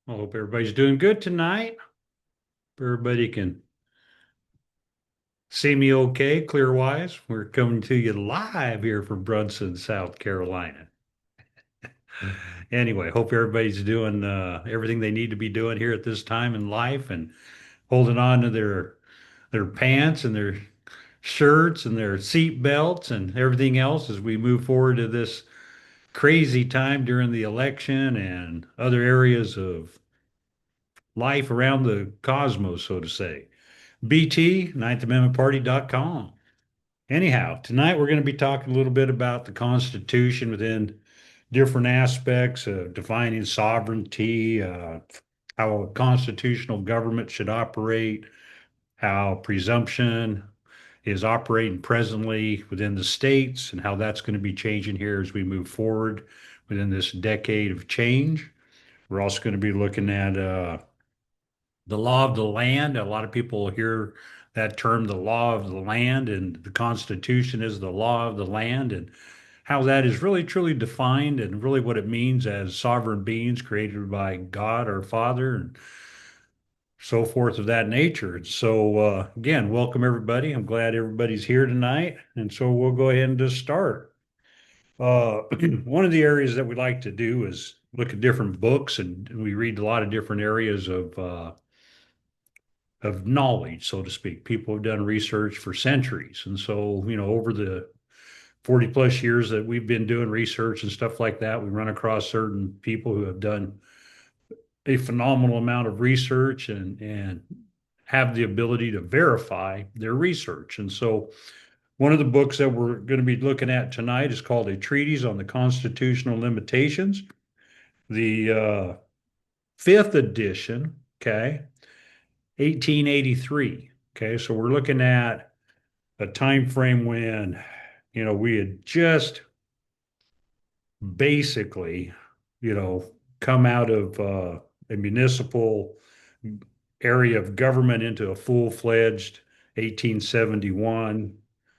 I hope everybody's doing good tonight. Everybody can see me okay, clear wise. We're coming to you live here from Brunson, South Carolina. Anyway, hope everybody's doing everything they need to be doing here at this time in life and holding on to their pants and their shirts and their seat belts and everything else as we move forward to this crazy time during the election and other areas of life around the cosmos, so to say. BT, ninth amendment party.com. Anyhow, tonight we're going to be talking a little bit about the Constitution within different aspects of defining sovereignty, how a constitutional government should operate, how presumption is operating presently within the states, and how that's going to be changing here as we move forward within this decade of change. We're also going to be looking at the law of the land. A lot of people hear that term, the law of the land, and the Constitution is the law of the land, and how that is really truly defined and really what it means as sovereign beings created by God our Father and so forth of that nature. So, again, welcome everybody. I'm glad everybody's here tonight. And so we'll go ahead and just start. One of the areas that we like to do is look at different books, and we read a lot of different areas of knowledge, so to speak. People have done research for centuries. And so, over the 40 plus years that we've been doing research and stuff like that, we run across certain people who have done a phenomenal amount of research and have the ability to verify their research. And so, one of the books that we're going to be looking at tonight is called A Treatise on the Constitutional Limitations, the fifth edition, okay, 1883. Okay, so we're looking at a time frame when, we had just basically, come out of a municipal area of government into a full-fledged 1871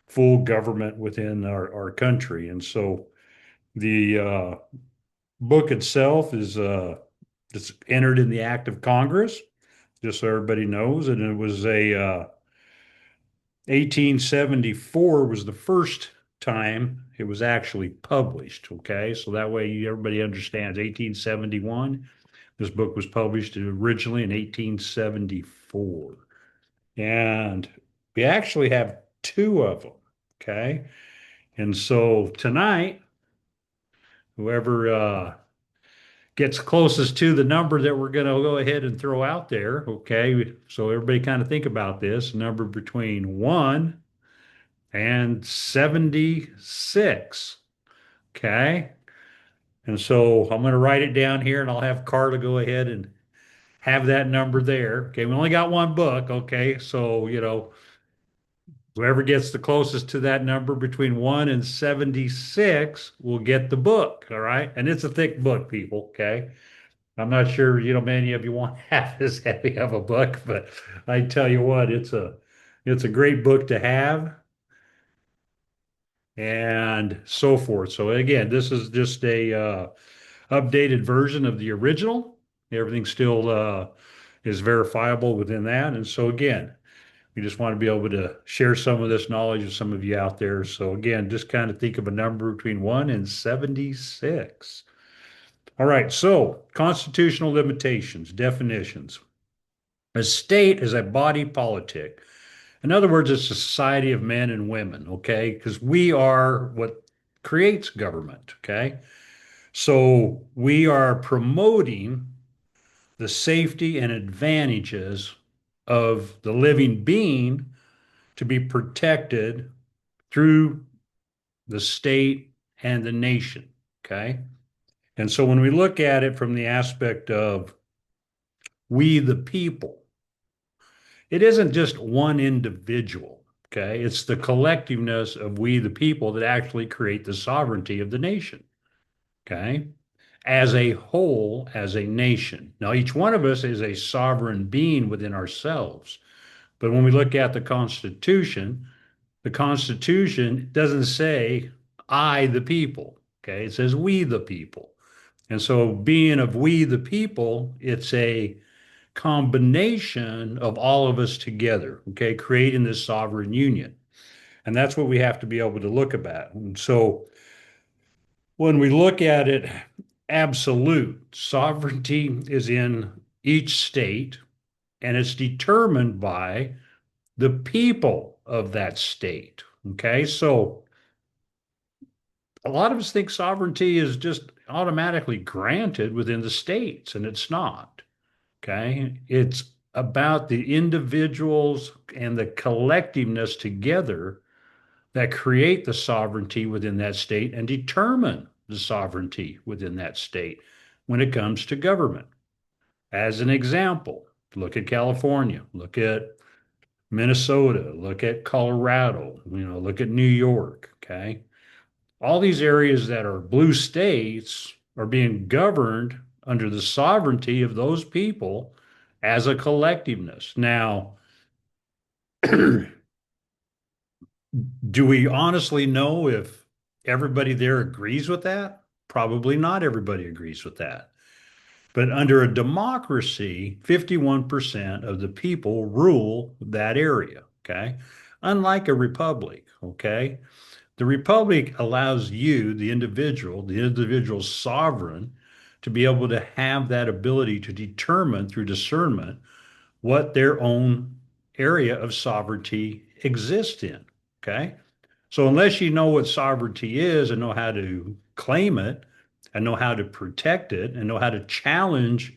full government within our country. And so the book itself is it's entered in the Act of Congress, just so everybody knows, and it was a 1874 was the first time it was actually published. Okay, so that way everybody understands. 1871, this book was published originally in 1874, and we actually have two of them. Okay, and so tonight, whoever gets closest to the number that we're going to go ahead and throw out there. Okay, so everybody kind of think about this number between 1 and 76. Okay. And so I'm going to write it down here and I'll have Carla go ahead and have that number there. Okay. We only got one book. Okay. So, whoever gets the closest to that number between 1 and 76 will get the book. All right. And it's a thick book, people. Okay. I'm not sure, many of you want half as heavy of a book, but I tell you what, it's a great book to have and so forth. So again, this is just a updated version of the original. Everything still is verifiable within that. And so again, we just want to be able to share some of this knowledge with some of you out there. So again, just kind of think of a number between 1 and 76. All right, so constitutional limitations, definitions. A state is a body politic. In other words, it's a society of men and women, okay? Because we are what creates government, okay? So we are promoting the safety and advantages of the living being to be protected through the state and the nation, okay? And so when we look at it from the aspect of we the people, it isn't just one individual. Okay. It's the collectiveness of we the people that actually create the sovereignty of the nation. Okay. As a whole, as a nation. Now, each one of us is a sovereign being within ourselves. But when we look at the Constitution doesn't say I the people. Okay. It says we the people. And so, being of we the people, it's a combination of all of us together, okay, creating this sovereign union. And that's what we have to be able to look at. And so, when we look at it, absolute sovereignty is in each state, and it's determined by the people of that state. Okay, so a lot of us think sovereignty is just automatically granted within the states, and it's not. Okay, it's about the individuals and the collectiveness together that create the sovereignty within that state and determine the sovereignty within that state when it comes to government. As an example, look at California, look at Minnesota, look at Colorado, look at New York, okay? All these areas that are blue states are being governed under the sovereignty of those people as a collectiveness. Now, do we honestly know if everybody there agrees with that? Probably not everybody agrees with that. But under a democracy, 51% of the people rule that area, okay? Unlike a republic, okay? The republic allows you, the individual sovereign, to be able to have that ability to determine through discernment what their own area of sovereignty exists in, okay? So unless you know what sovereignty is and know how to claim it and know how to protect it and know how to challenge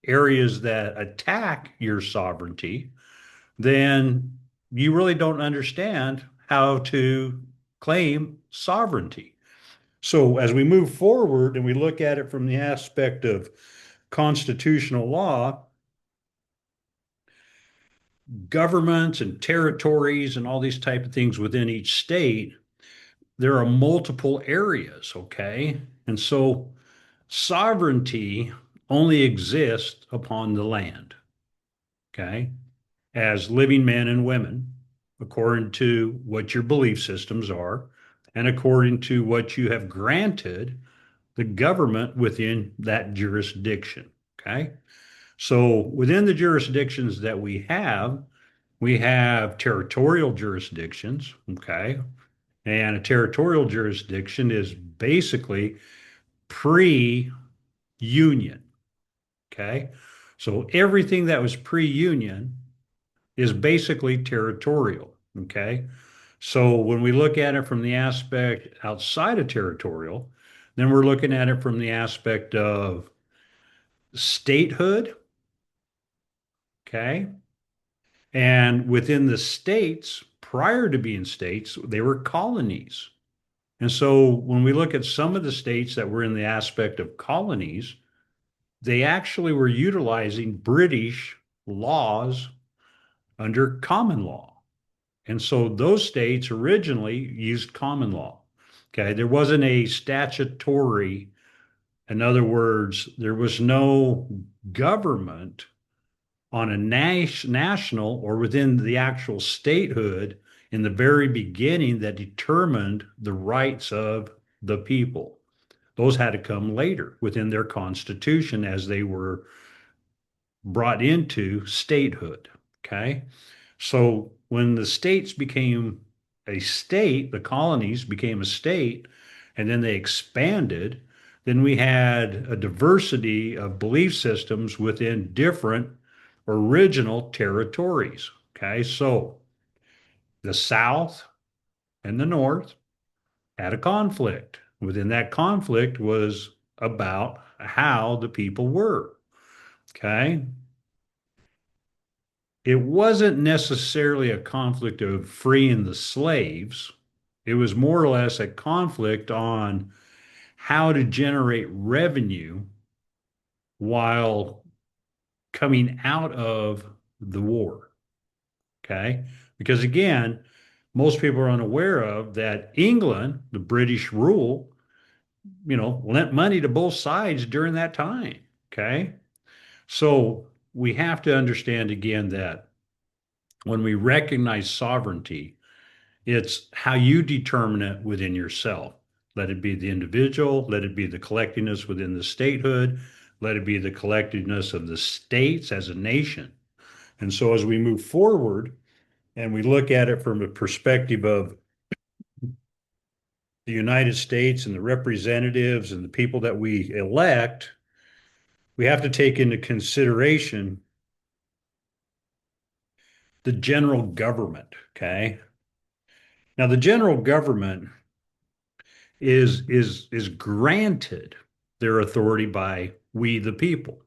areas that attack your sovereignty, then you really don't understand how to claim sovereignty. So as we move forward and we look at it from the aspect of constitutional law, governments and territories and all these type of things within each state, there are multiple areas, okay? And so sovereignty only exists upon the land, okay? As living men and women, according to what your belief systems are, and according to what you have granted the government within that jurisdiction, okay? So within the jurisdictions that we have territorial jurisdictions, okay? And a territorial jurisdiction is basically pre-union, okay? So everything that was pre-union is basically territorial, okay? So when we look at it from the aspect outside of territorial, then we're looking at it from the aspect of statehood, okay? And within the states, prior to being states, they were colonies. And so when we look at some of the states that were in the aspect of colonies, they actually were utilizing British laws under common law. And so those states originally used common law. Okay. There wasn't a statutory, in other words, there was no government on a national or within the actual statehood in the very beginning that determined the rights of the people. Those had to come later within their constitution as they were brought into statehood. Okay. So when the states became a state, the colonies became a state, and then they expanded, then we had a diversity of belief systems within different original territories. Okay. So the South and the North had a conflict. Within that conflict was about how the people were. Okay. It wasn't necessarily a conflict of freeing the slaves. It was more or less a conflict on how to generate revenue while coming out of the war. Okay. Because again, most people are unaware of that England, the British rule, lent money to both sides during that time. Okay. So we have to understand again that when we recognize sovereignty, it's how you determine it within yourself. let it be the individual, let it be the collectiveness within the statehood, let it be the collectiveness of the states as a nation. And so as we move forward and we look at it from a perspective of the United States and the representatives and the people that we elect, we have to take into consideration the general government. Okay. Now, the general government is granted their authority by we the people,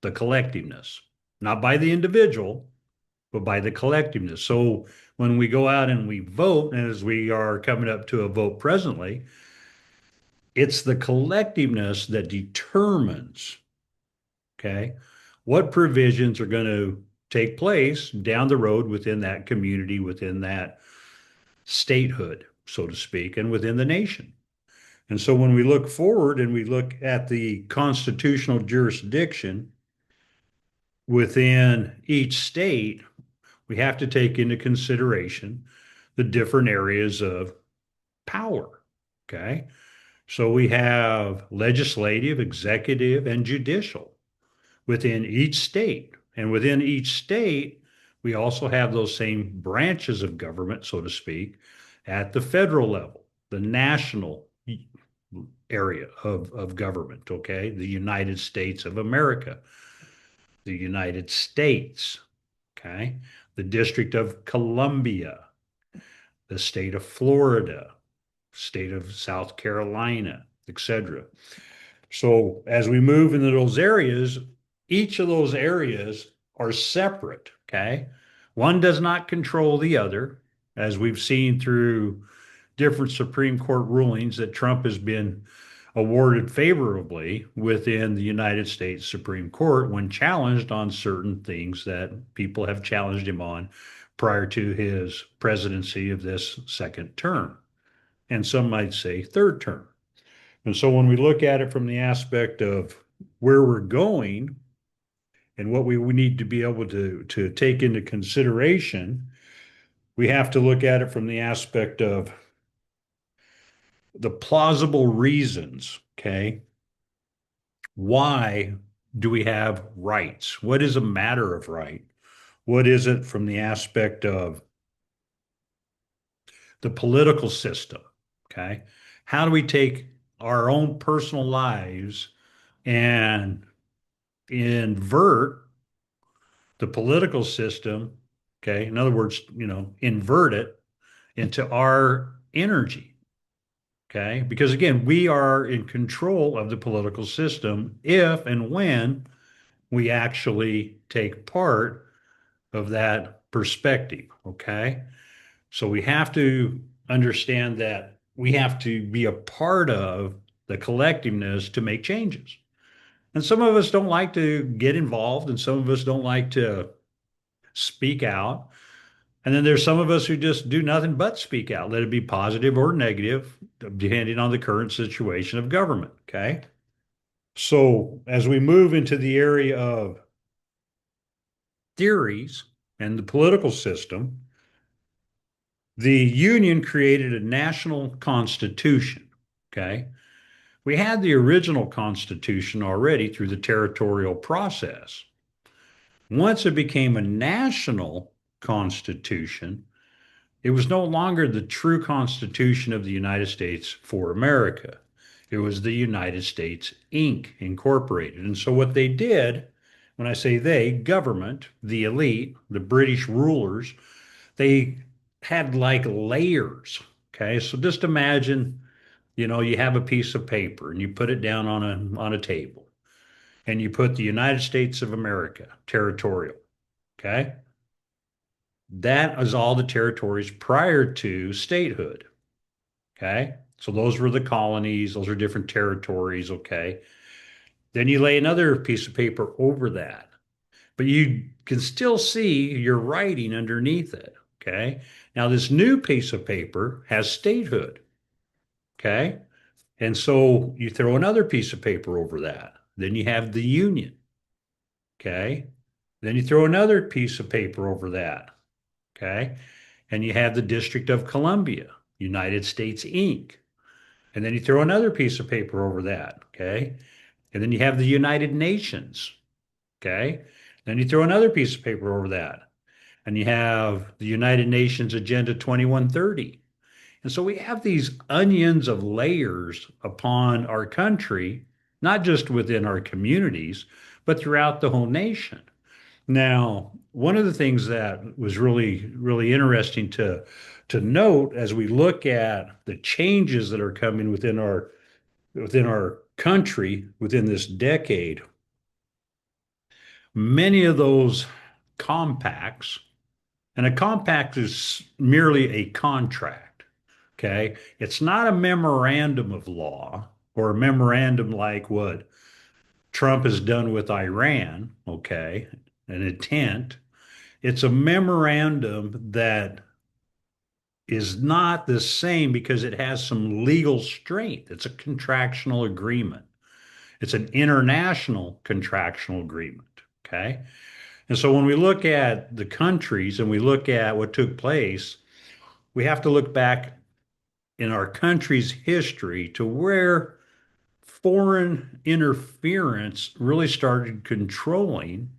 the collectiveness, not by the individual, but by the collectiveness. So when we go out and we vote, and as we are coming up to a vote presently, it's the collectiveness that determines, okay, what provisions are going to take place down the road within that community, within that statehood, so to speak, and within the nation. And so when we look forward and we look at the constitutional jurisdiction within each state, we have to take into consideration the different areas of power. Okay. So we have legislative, executive, and judicial within each state. And within each state, we also have those same branches of government, so to speak, at the federal level, the national area of government, okay? The United States of America, the United States, okay? The District of Columbia, the state of Florida, state of South Carolina, etc. So as we move into those areas, each of those areas are separate, okay? One does not control the other, as we've seen through different Supreme Court rulings that Trump has been awarded favorably within the United States Supreme Court when challenged on certain things that people have challenged him on prior to his presidency of this second term. And some might say third term. And so when we look at it from the aspect of where we're going and what we need to be able to take into consideration, we have to look at it from the aspect of the plausible reasons, okay? Why do we have rights? What is a matter of right? What is it from the aspect of the political system, okay? How do we take our own personal lives and invert the political system, okay? In other words, invert it into our energy, okay? Because again, we are in control of the political system if and when we actually take part of that perspective, okay? So we have to understand that we have to be a part of the collectiveness to make changes. And some of us don't like to get involved, and some of us don't like to speak out. And then there's some of us who just do nothing but speak out, let it be positive or negative, depending on the current situation of government. Okay. So as we move into the area of theories and the political system, the Union created a national constitution. Okay. We had the original Constitution already through the territorial process. Once it became a national constitution, it was no longer the true Constitution of the United States for America. It was the United States, Inc., Incorporated. And so what they did, when I say they, government, the elite, the British rulers, they had like layers. Okay. So just imagine, you have a piece of paper and you put it down on a table and you put the United States of America, territorial. Okay. That is all the territories prior to statehood. Okay. So those were the colonies, those are different territories. Okay. Then you lay another piece of paper over that, but you can still see your writing underneath it. Okay. Now, this new piece of paper has statehood. Okay. And so you throw another piece of paper over that. Then you have the Union. Okay. Then you throw another piece of paper over that. Okay. And you have the District of Columbia, United States, Inc. And then you throw another piece of paper over that. Okay. And then you have the United Nations. Okay. Then you throw another piece of paper over that. And you have the United Nations Agenda 2130. And so we have these onions of layers upon our country, not just within our communities, but throughout the whole nation. Now, one of the things that was really interesting to note as we look at the changes that are coming within our country within this decade, many of those compacts, and a compact is merely a contract. Okay. It's not a memorandum of law or a memorandum like what Trump has done with Iran. Okay. An intent. It's a memorandum that is not the same because it has some legal strength. It's a contractual agreement. It's an international contractual agreement. Okay. And so when we look at the countries and we look at what took place, we have to look back in our country's history to where foreign interference really started controlling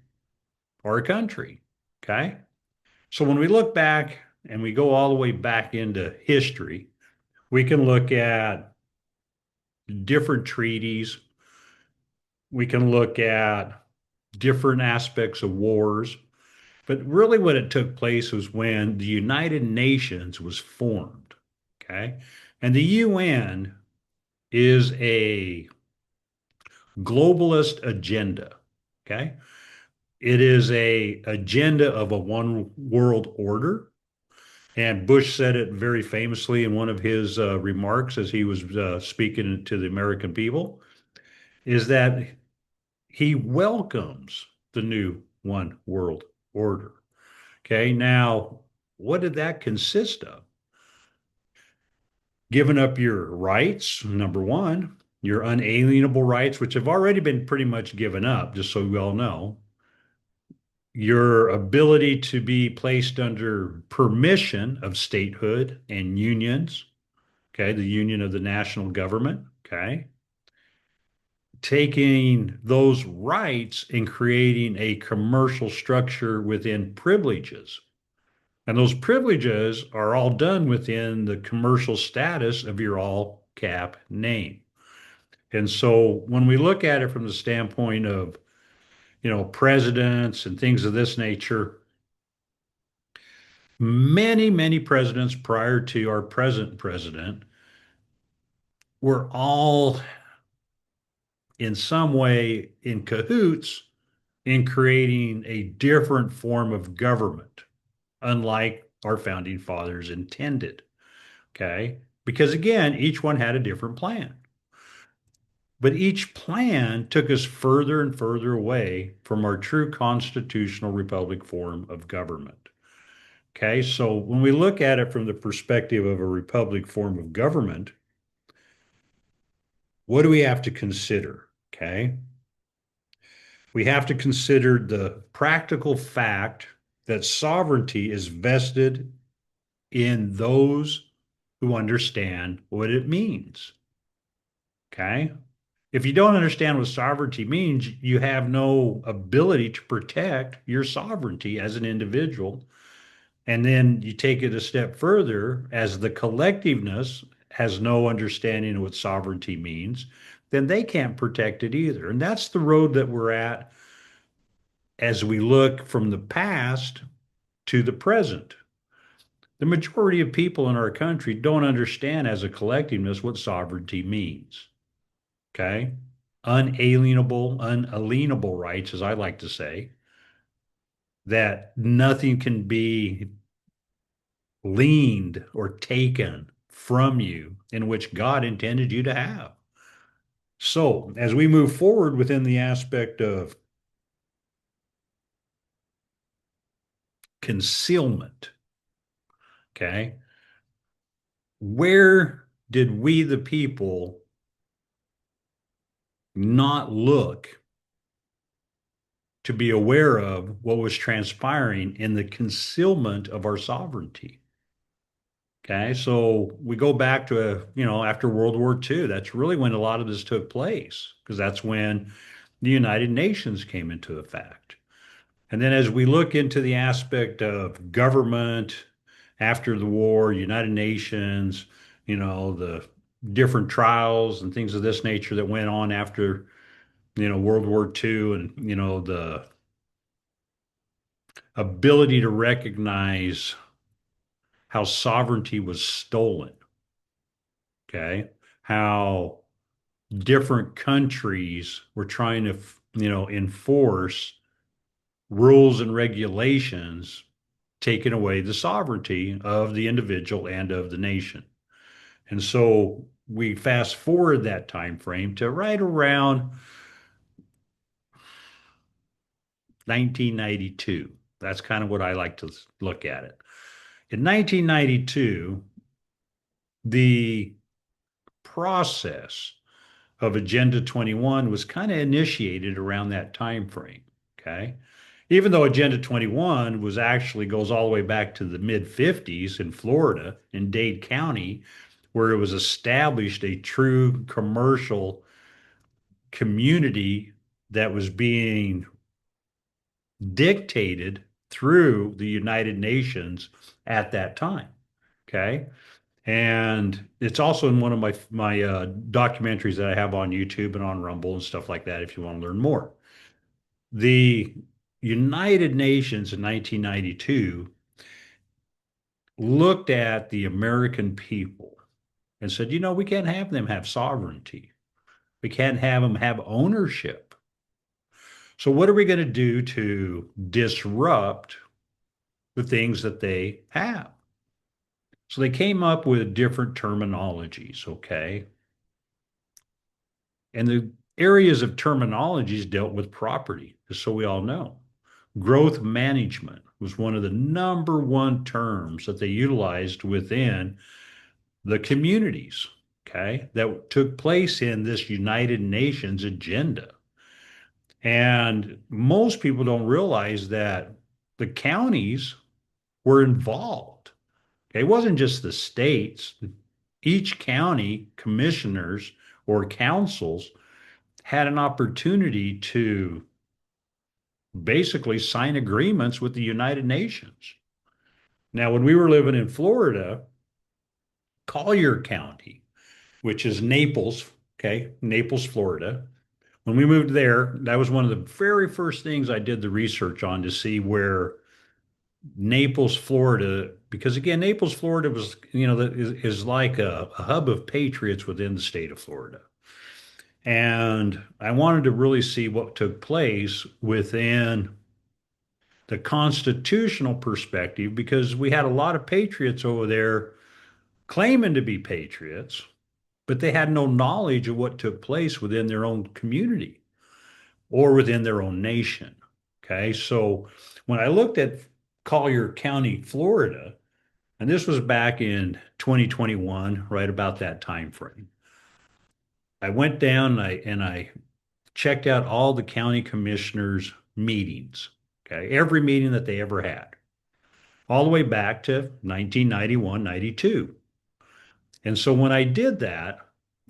our country. Okay. So when we look back and we go all the way back into history, we can look at different treaties. We can look at different aspects of wars. But really, what it took place was when the United Nations was formed. Okay. And the UN is a globalist agenda. Okay. It is a agenda of a one world order. And Bush said it very famously in one of his remarks as he was speaking to the American people, is that he welcomes the new one world order. Okay, now what did that consist of? Giving up your rights, number one, your unalienable rights, which have already been pretty much given up, just so we all know, your ability to be placed under permission of statehood and unions, okay, the union of the national government, okay, taking those rights and creating a commercial structure within privileges. And those privileges are all done within the commercial status of your all cap name. And so when we look at it from the standpoint of, presidents and things of this nature, many presidents prior to our present president were all in some way in cahoots in creating a different form of government, unlike our founding fathers intended. Okay. Because again, each one had a different plan. But each plan took us further and further away from our true constitutional republic form of government. Okay, so when we look at it from the perspective of a republic form of government, what do we have to consider? Okay, we have to consider the practical fact that sovereignty is vested in those who understand what it means. Okay, if you don't understand what sovereignty means, you have no ability to protect your sovereignty as an individual. And then you take it a step further, as the collectiveness has no understanding of what sovereignty means, then they can't protect it either. And that's the road that we're at as we look from the past to the present. The majority of people in our country don't understand as a collectiveness what sovereignty means. Okay? Unalienable rights, as I like to say, that nothing can be leaned or taken from you in which God intended you to have. So, as we move forward within the aspect of concealment, okay, where did we, the people, not look to be aware of what was transpiring in the concealment of our sovereignty? Okay, so we go back to after World War II. That's really when a lot of this took place, because that's when the United Nations came into effect. And then as we look into the aspect of government after the war, United Nations, the different trials and things of this nature that went on after, World War II, and, the ability to recognize how sovereignty was stolen, okay? How different countries were trying to, enforce rules and regulations, taking away the sovereignty of the individual and of the nation. And so we fast forward that time frame to right around 1992. That's kind of what I like to look at it. In 1992, the process of Agenda 21 was kind of initiated around that time frame. Okay. Even though Agenda 21 was actually goes all the way back to the mid 50s in Florida, in Dade County, where it was established a true commercial community that was being dictated through the United Nations at that time. Okay. And it's also in one of my documentaries that I have on YouTube and on Rumble and stuff like that if you want to learn more. The United Nations in 1992 looked at the American people and said, we can't have them have sovereignty. We can't have them have ownership. So, what are we going to do to disrupt the things that they have? So, they came up with different terminologies, okay? And the areas of terminologies dealt with property, just so we all know. Growth management was one of the number one terms that they utilized within the communities, okay, that took place in this United Nations agenda. And most people don't realize that the counties were involved. Okay? It wasn't just the states. Each county commissioners or councils had an opportunity to basically sign agreements with the United Nations. Now, when we were living in Florida, Collier County, which is Naples, okay, Naples, Florida. When we moved there, that was one of the very first things I did the research on to see where Naples, Florida, because again, Naples, Florida was, is like a hub of patriots within the state of Florida. And I wanted to really see what took place within the constitutional perspective because we had a lot of patriots over there claiming to be patriots, but they had no knowledge of what took place within their own community or within their own nation. Okay. So when I looked at Collier County, Florida, and this was back in 2021, right about that time frame, I went down and I checked out all the county commissioners' meetings. Okay. Every meeting that they ever had, all the way back to 1991, 92. And so when I did that,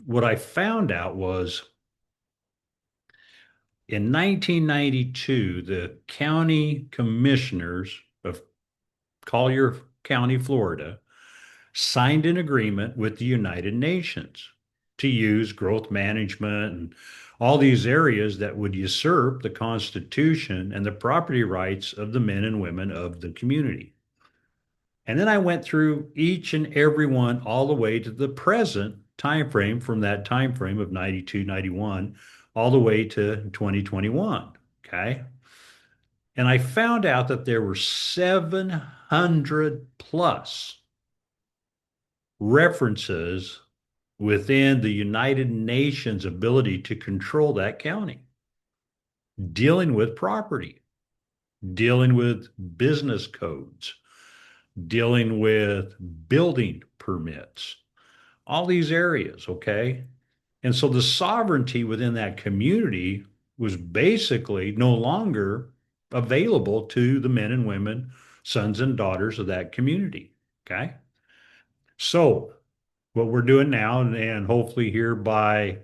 what I found out was in 1992, the county commissioners of Collier County, Florida, signed an agreement with the United Nations to use growth management and all these areas that would usurp the Constitution and the property rights of the men and women of the community. And then I went through each and every one all the way to the present time frame from that time frame of 92, 91, all the way to 2021. Okay. And I found out that there were 700 plus references within the United Nations ability to control that county, dealing with property, dealing with business codes, dealing with building permits, all these areas, okay? And so the sovereignty within that community was basically no longer available to the men and women, sons and daughters of that community, okay? So what we're doing now, and hopefully here by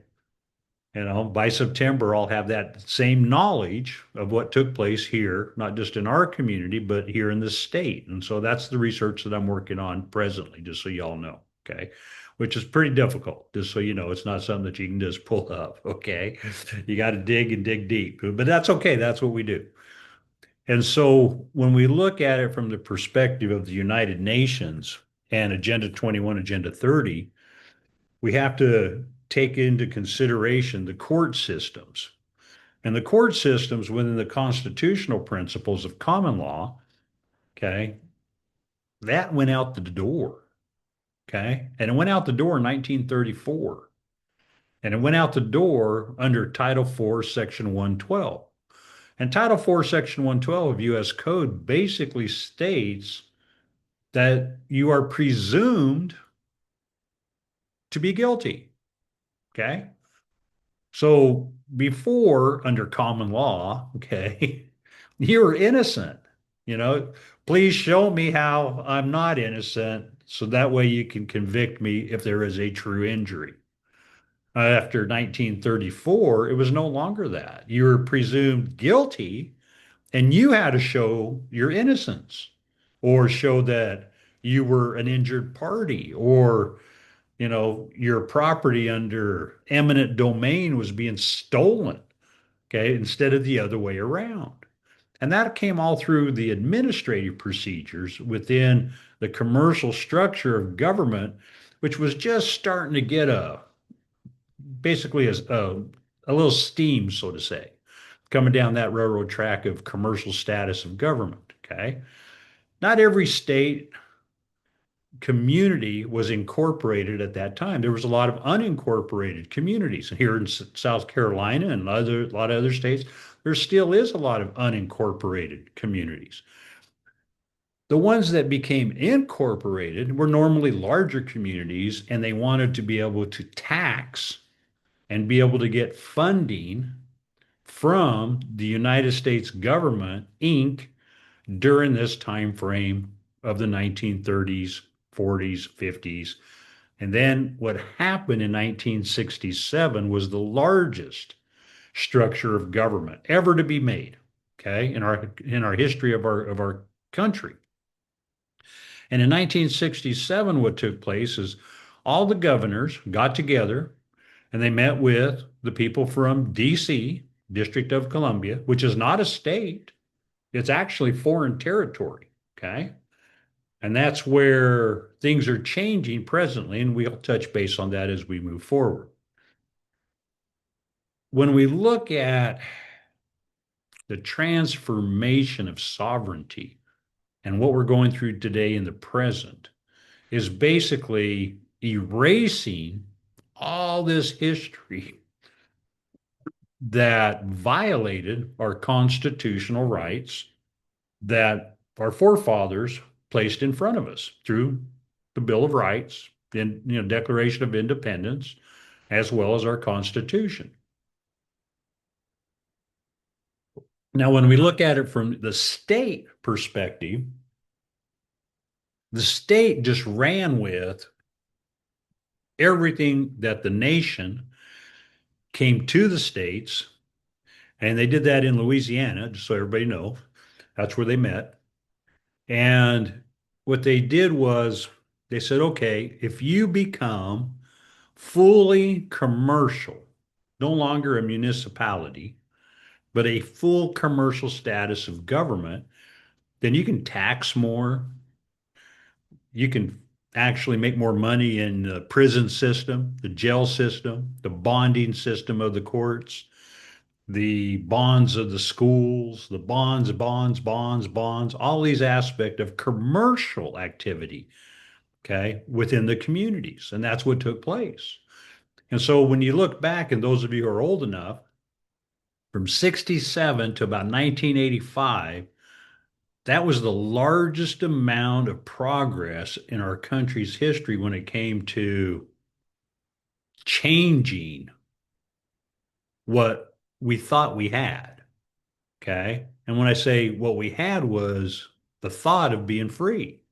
by September, I'll have that same knowledge of what took place here, not just in our community, but here in the state. And so that's the research that I'm working on presently, just so y'all know. Okay. Which is pretty difficult, just so you know. It's not something that you can just pull up. Okay. You got to dig and dig deep, but that's okay. That's what we do. And so when we look at it from the perspective of the United Nations and Agenda 21, Agenda 30, we have to take into consideration the court systems. And the court systems within the constitutional principles of common law, okay, that went out the door, okay? And it went out the door in 1934. And it went out the door under Title IV, Section 112. And Title IV, Section 112 of U.S. Code basically states that you are presumed to be guilty, okay? So before, under common law, okay, you're innocent. You know, please show me how I'm not innocent so that way you can convict me if there is a true injury. After 1934, it was no longer that. You were presumed guilty and you had to show your innocence or show that you were an injured party or your property under eminent domain was being stolen, okay, instead of the other way around. And that came all through the administrative procedures within the commercial structure of government, which was just starting to get basically a little steam, so to say, coming down that railroad track of commercial status of government, okay? Not every state community was incorporated at that time. There was a lot of unincorporated communities here in South Carolina and a lot of other states. There still is a lot of unincorporated communities. The ones that became incorporated were normally larger communities, and they wanted to be able to tax and be able to get funding from the United States government, Inc., during this time frame of the 1930s, 40s, 50s. And then what happened in 1967 was the largest structure of government ever to be made, okay, in our history of our country. And in 1967, what took place is all the governors got together and they met with the people from DC, District of Columbia, which is not a state. It's actually foreign territory. Okay. And that's where things are changing presently. And we'll touch base on that as we move forward. When we look at the transformation of sovereignty and what we're going through today in the present, is basically erasing all this history that violated our constitutional rights that our forefathers placed in front of us through the Bill of Rights and Declaration of Independence, as well as our Constitution. Now, when we look at it from the state perspective, the state just ran with everything that the nation came to the states, and they did that in Louisiana, just so everybody know. That's where they met. And what they did was they said, okay, if you become fully commercial, no longer a municipality, but a full commercial status of government, then you can tax more. You can actually make more money in the prison system, the jail system, the bonding system of the courts, the bonds of the schools, the bonds, all these aspects of commercial activity, okay, within the communities. And that's what took place. And so when you look back, and those of you who are old enough, from 67 to about 1985, that was the largest amount of progress in our country's history when it came to changing what we thought we had. Okay. And when I say what we had was the thought of being free.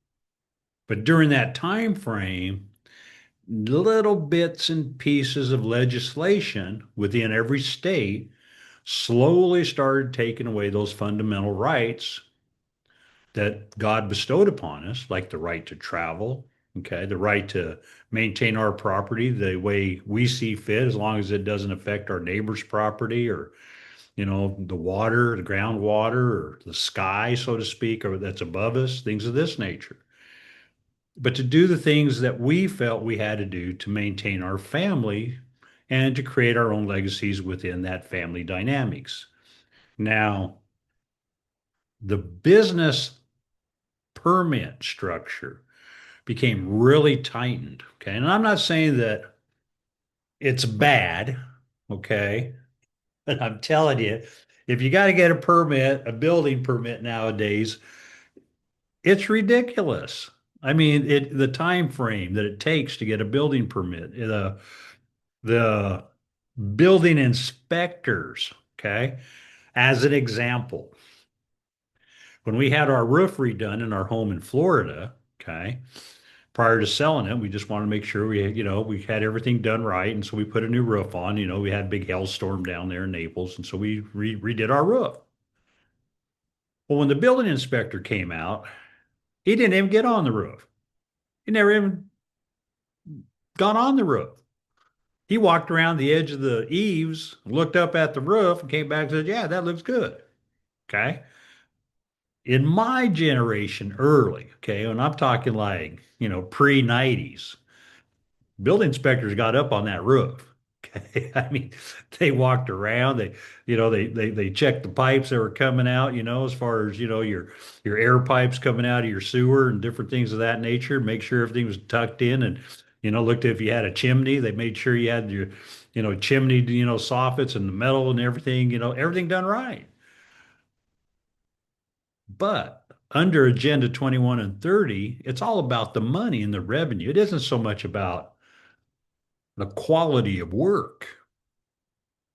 But during that time frame, little bits and pieces of legislation within every state slowly started taking away those fundamental rights that God bestowed upon us, like the right to travel, okay, the right to maintain our property the way we see fit, as long as it doesn't affect our neighbor's property or, the water, the groundwater, or the sky, so to speak, or that's above us, things of this nature. But to do the things that we felt we had to do to maintain our family and to create our own legacies within that family dynamics. Now, the business permit structure became really tightened. Okay. And I'm not saying that it's bad. Okay. But I'm telling you, if you got to get a permit, a building permit nowadays, it's ridiculous. I mean, the time frame that it takes to get a building permit, the building inspectors, okay, as an example, when we had our roof redone in our home in Florida, okay, prior to selling it, we just wanted to make sure we had everything done right. And so we put a new roof on. We had a big hailstorm down there in Naples. And so we redid our roof. Well, when the building inspector came out, he didn't even get on the roof. He never even got on the roof. He walked around the edge of the eaves, looked up at the roof, and came back and said, "Yeah, that looks good." Okay. In my generation, early, okay, and I'm talking like, pre 90s, building inspectors got up on that roof. Okay. I mean, they walked around, they checked the pipes that were coming out, as far as, your air pipes coming out of your sewer and different things of that nature, make sure everything was tucked in and, looked if you had a chimney, they made sure you had your, chimney, soffits and the metal and everything, everything done right. But under Agenda 21 and 30, it's all about the money and the revenue. It isn't so much about the quality of work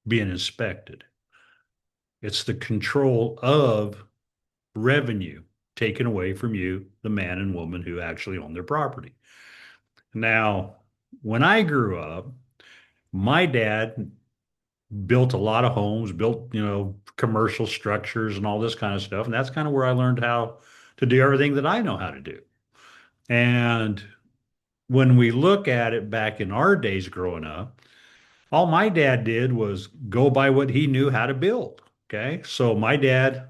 being inspected. It's the control of revenue taken away from you, the man and woman who actually own their property. Now, when I grew up, my dad built a lot of homes, built, commercial structures and all this kind of stuff. And that's kind of where I learned how to do everything that I know how to do. And when we look at it back in our days growing up, all my dad did was go by what he knew how to build. Okay. So my dad,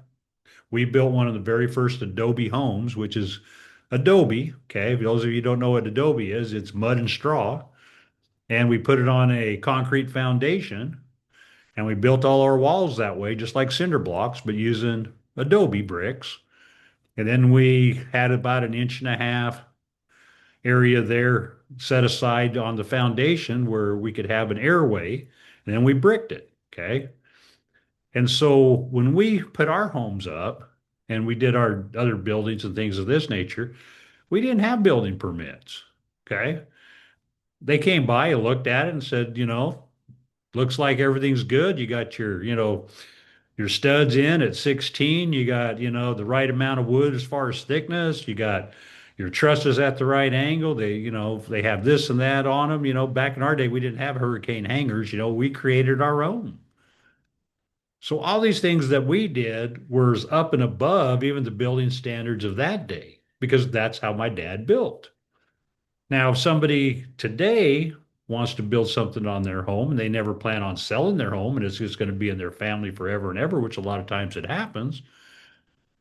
we built one of the very first Adobe homes, which is Adobe. Okay. For those of you who don't know what Adobe is, it's mud and straw. And we put it on a concrete foundation and we built all our walls that way, just like cinder blocks, but using Adobe bricks. And then we had about an inch and a half area there set aside on the foundation where we could have an airway, and then we bricked it. Okay. And so when we put our homes up and we did our other buildings and things of this nature, we didn't have building permits. Okay. They came by and looked at it and said, looks like everything's good. You got your studs in at 16. You got, the right amount of wood as far as thickness. You got your trusses at the right angle. They have this and that on them. Back in our day, we didn't have hurricane hangers. We created our own. So all these things that we did was up and above even the building standards of that day, because that's how my dad built. Now, if somebody today wants to build something on their home and they never plan on selling their home and it's just going to be in their family forever and ever, which a lot of times it happens,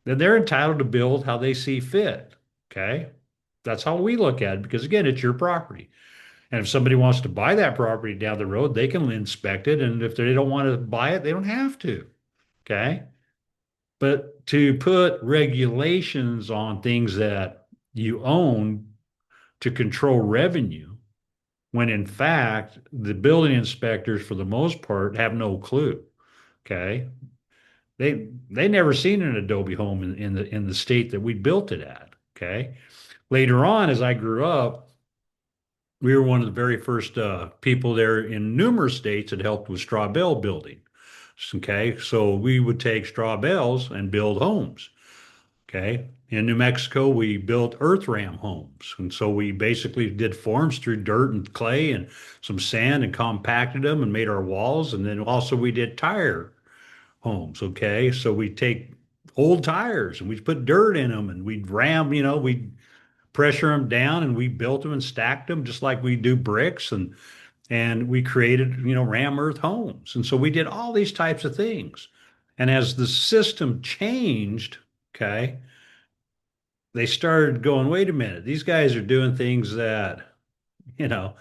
then they're entitled to build how they see fit. Okay. That's how we look at it because, again, it's your property. And if somebody wants to buy that property down the road, they can inspect it. And if they don't want to buy it, they don't have to. Okay. But to put regulations on things that you own to control revenue, when in fact the building inspectors for the most part have no clue. Okay. They never seen an Adobe home in the state that we built it at. Okay. Later on, as I grew up, we were one of the very first people there in numerous states that helped with straw bale building. Okay. So we would take straw bales and build homes. Okay. In New Mexico, we built earth ram homes. And so we basically did forms through dirt and clay and some sand and compacted them and made our walls. And then also we did tire homes. Okay. So we take old tires and we put dirt in them and we'd ram, we'd pressure them down and we built them and stacked them just like we do bricks. And we created, ram earth homes. And so we did all these types of things. And as the system changed, okay, they started going, wait a minute, these guys are doing things that, you know,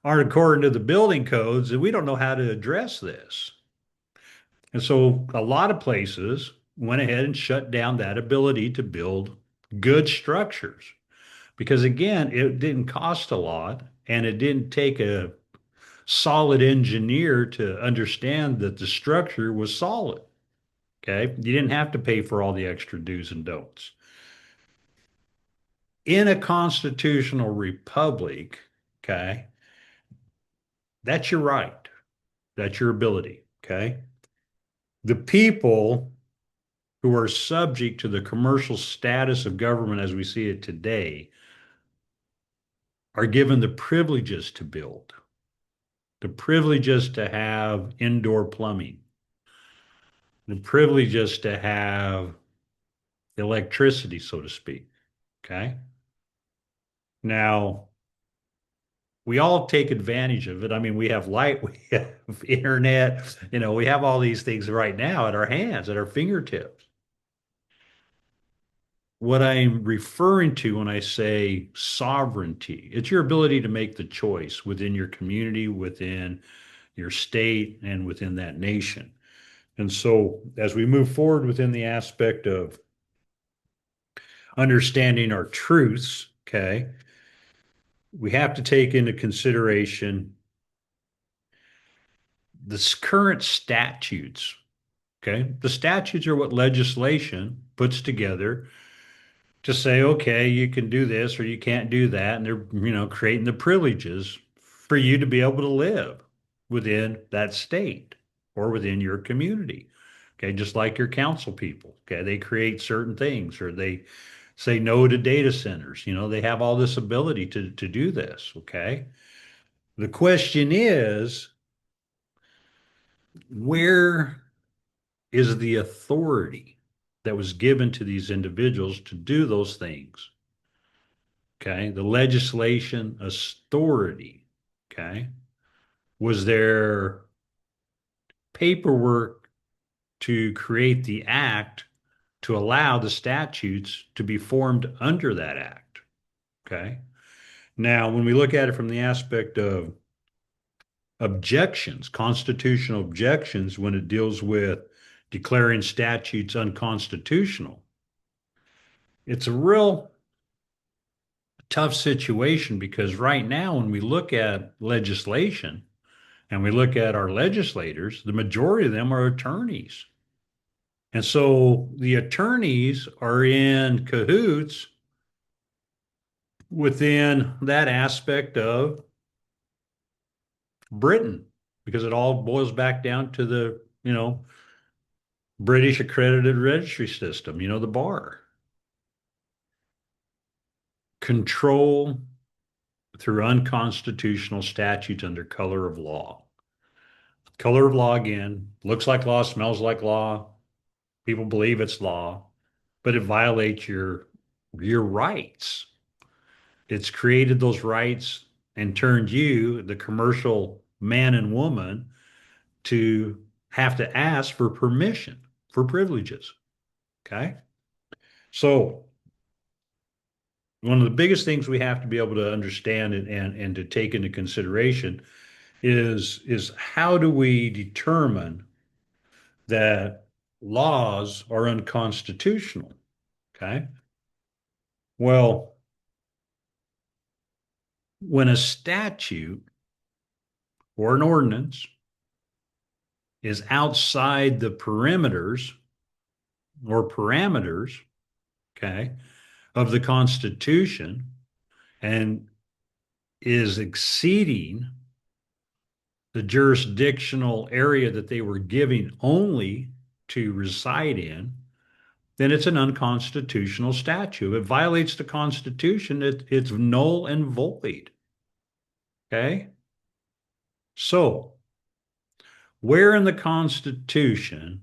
aren't according to the building codes, and we don't know how to address this. And so a lot of places went ahead and shut down that ability to build good structures because, again, it didn't cost a lot and it didn't take a solid engineer to understand that the structure was solid. Okay. You didn't have to pay for all the extra do's and don'ts. In a constitutional republic, okay, that's your right. That's your ability. Okay. The people who are subject to the commercial status of government as we see it today are given the privileges to build, the privileges to have indoor plumbing, the privileges to have electricity, so to speak. Okay. Now, we all take advantage of it. I mean, we have light, we have internet, we have all these things right now at our hands, at our fingertips. What I'm referring to when I say sovereignty, it's your ability to make the choice within your community, within your state, and within that nation. And so, as we move forward within the aspect of understanding our truths, okay, we have to take into consideration the current statutes. Okay. The statutes are what legislation puts together to say, okay, you can do this or you can't do that. And they're, creating the privileges for you to be able to live within that state or within your community. Okay. Just like your council people. Okay. They create certain things or they say no to data centers. They have all this ability to do this. Okay. The question is, where is the authority that was given to these individuals to do those things? Okay. The legislation authority. Okay. Was there paperwork to create the act to allow the statutes to be formed under that act? Okay. Now, when we look at it from the aspect of objections, constitutional objections, when it deals with declaring statutes unconstitutional, it's a real tough situation because right now, when we look at legislation and we look at our legislators, the majority of them are attorneys. And so the attorneys are in cahoots within that aspect of Britain because it all boils back down to the, British accredited registry system, the bar. Control through unconstitutional statutes under color of law. Color of law, again, looks like law, smells like law. People believe it's law, but it violates your rights. It's created those rights and turned you, the commercial man and woman, to have to ask for permission for privileges. Okay. So one of the biggest things we have to be able to understand and to take into consideration is how do we determine that laws are unconstitutional? Okay. Well, when a statute or an ordinance is outside the perimeters or parameters, okay, of the Constitution and is exceeding the jurisdictional area that they were giving only to reside in, then it's an unconstitutional statute. If it violates the Constitution, it's null and void. Okay? So, where in the Constitution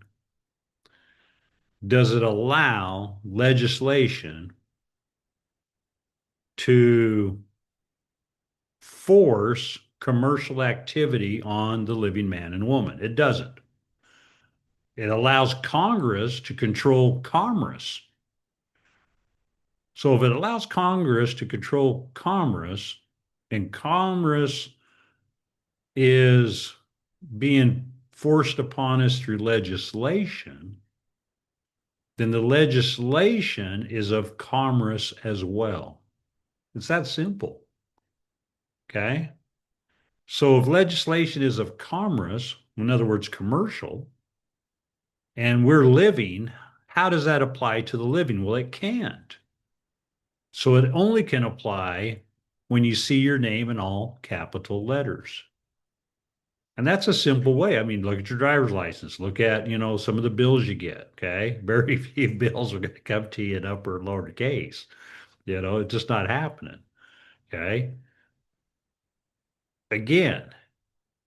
does it allow legislation to force commercial activity on the living man and woman? It doesn't. It allows Congress to control commerce. So if it allows Congress to control commerce, and commerce is being forced upon us through legislation, then the legislation is of commerce as well. It's that simple. Okay? So if legislation is of commerce, in other words, commercial, and we're living, how does that apply to the living? Well, it can't. So it only can apply when you see your name in all capital letters. And that's a simple way. I mean, look at your driver's license. Look at, some of the bills you get. Okay. Very few bills are going to come to you in upper and lower case. It's just not happening. Okay. Again,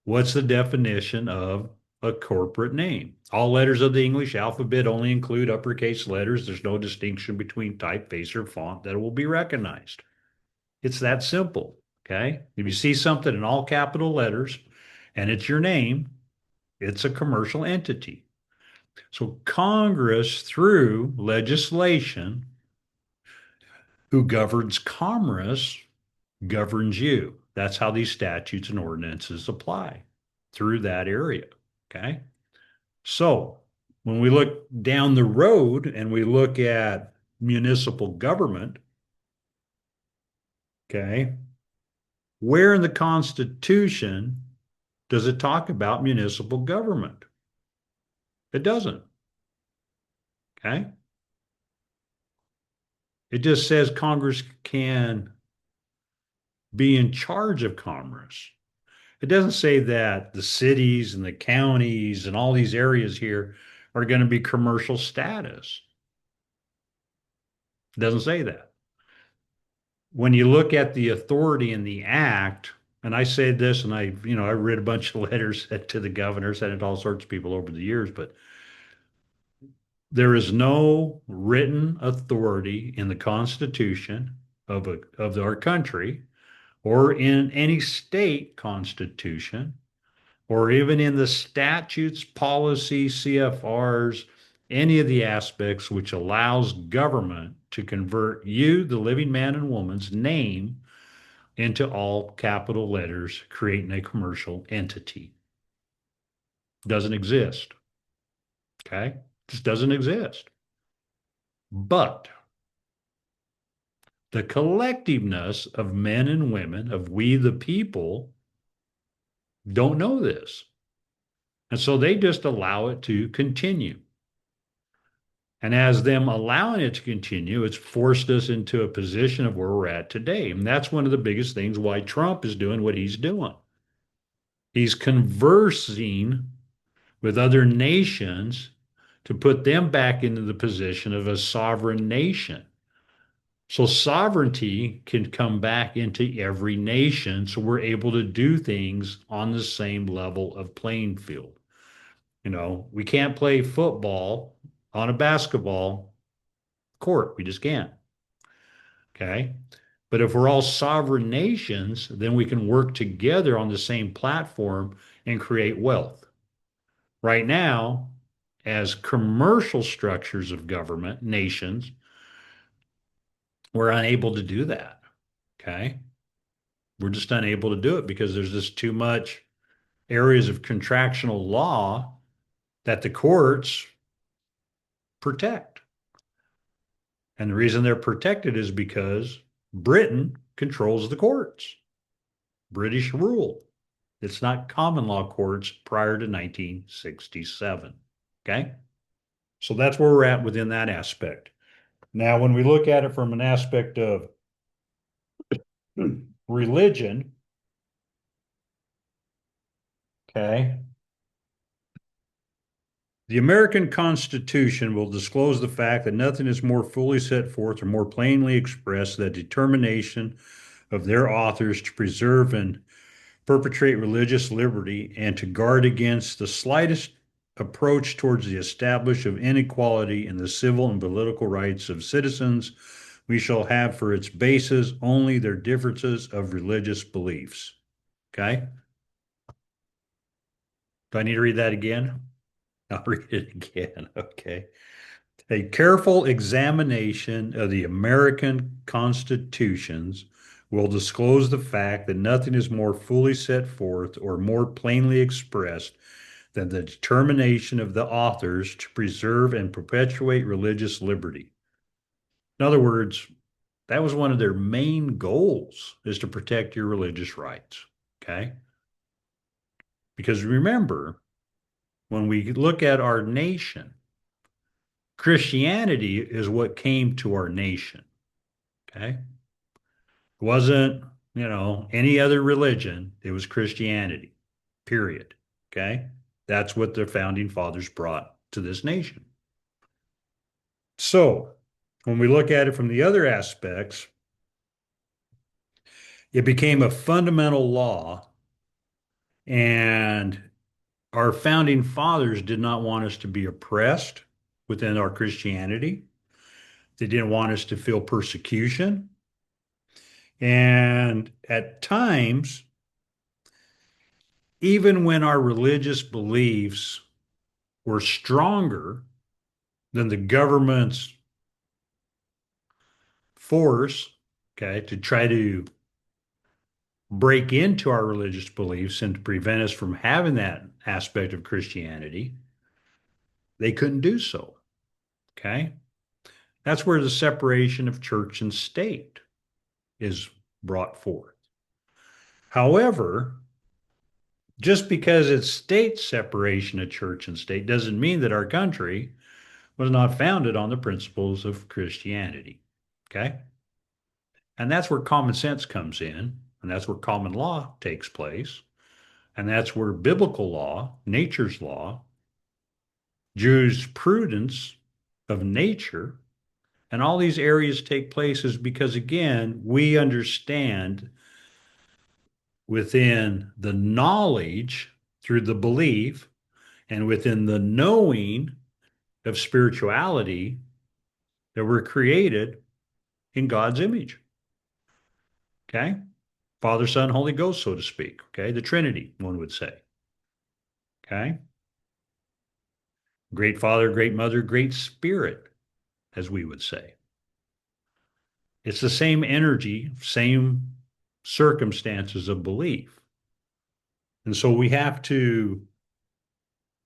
what's the definition of a corporate name? All letters of the English alphabet only include uppercase letters. There's no distinction between typeface or font that will be recognized. It's that simple. Okay. If you see something in all capital letters and it's your name, it's a commercial entity. So Congress, through legislation, who governs commerce, governs you. That's how these statutes and ordinances apply through that area. Okay. So when we look down the road and we look at municipal government, okay, where in the Constitution does it talk about municipal government? It doesn't. Okay. It just says Congress can be in charge of commerce. It doesn't say that the cities and the counties and all these areas here are going to be commercial status. It doesn't say that. When you look at the authority in the act, and I say this, and I read a bunch of letters to the governor, sent it to all sorts of people over the years, but there is no written authority in the Constitution of our country or in any state constitution or even in the statutes, policies, CFRs, any of the aspects which allows government to convert you, the living man and woman's name, into all capital letters, creating a commercial entity. Doesn't exist. Okay? Just doesn't exist. But the collectiveness of men and women, of we the people, don't know this. And so they just allow it to continue. And as them allowing it to continue, it's forced us into a position of where we're at today. And that's one of the biggest things why Trump is doing what he's doing. He's conversing with other nations to put them back into the position of a sovereign nation. So sovereignty can come back into every nation. So we're able to do things on the same level of playing field. We can't play football on a basketball court. We just can't. Okay. But if we're all sovereign nations, then we can work together on the same platform and create wealth. Right now, as commercial structures of government, nations, we're unable to do that. Okay. We're just unable to do it because there's just too much areas of contractual law that the courts protect. And the reason they're protected is because Britain controls the courts. British rule. It's not common law courts prior to 1967. Okay. So that's where we're at within that aspect. Now, when we look at it from an aspect of religion, okay, The American Constitution will disclose the fact that nothing is more fully set forth or more plainly expressed than the determination of their authors to preserve and perpetrate religious liberty and to guard against the slightest approach towards the establishment of inequality in the civil and political rights of citizens. We shall have for its basis only their differences of religious beliefs. Okay? Do I need to read that again? I'll read it again. Okay. A careful examination of the American constitutions will disclose the fact that nothing is more fully set forth or more plainly expressed than the determination of the authors to preserve and perpetuate religious liberty. In other words, that was one of their main goals, is to protect your religious rights. Okay? Because remember, when we look at our nation, Christianity is what came to our nation. Okay? It wasn't, any other religion. It was Christianity, period. Okay? That's what the founding fathers brought to this nation. So, when we look at it from the other aspects, it became a fundamental law, and our founding fathers did not want us to be oppressed within our Christianity. They didn't want us to feel persecution. And at times, even when our religious beliefs were stronger than the government's force, okay, to try to break into our religious beliefs and to prevent us from having that aspect of Christianity, they couldn't do so. Okay. That's where the separation of church and state is brought forth. However, just because it's state separation of church and state doesn't mean that our country was not founded on the principles of Christianity. Okay. And that's where common sense comes in, and that's where common law takes place, and that's where biblical law, nature's law, jurisprudence of nature, and all these areas take place is because, again, we understand within the knowledge through the belief and within the knowing of spirituality that we're created in God's image. Okay? Father, Son, Holy Ghost, so to speak. Okay? The Trinity, one would say. Okay? Great Father, Great Mother, Great Spirit, as we would say. It's the same energy, same circumstances of belief. And so we have to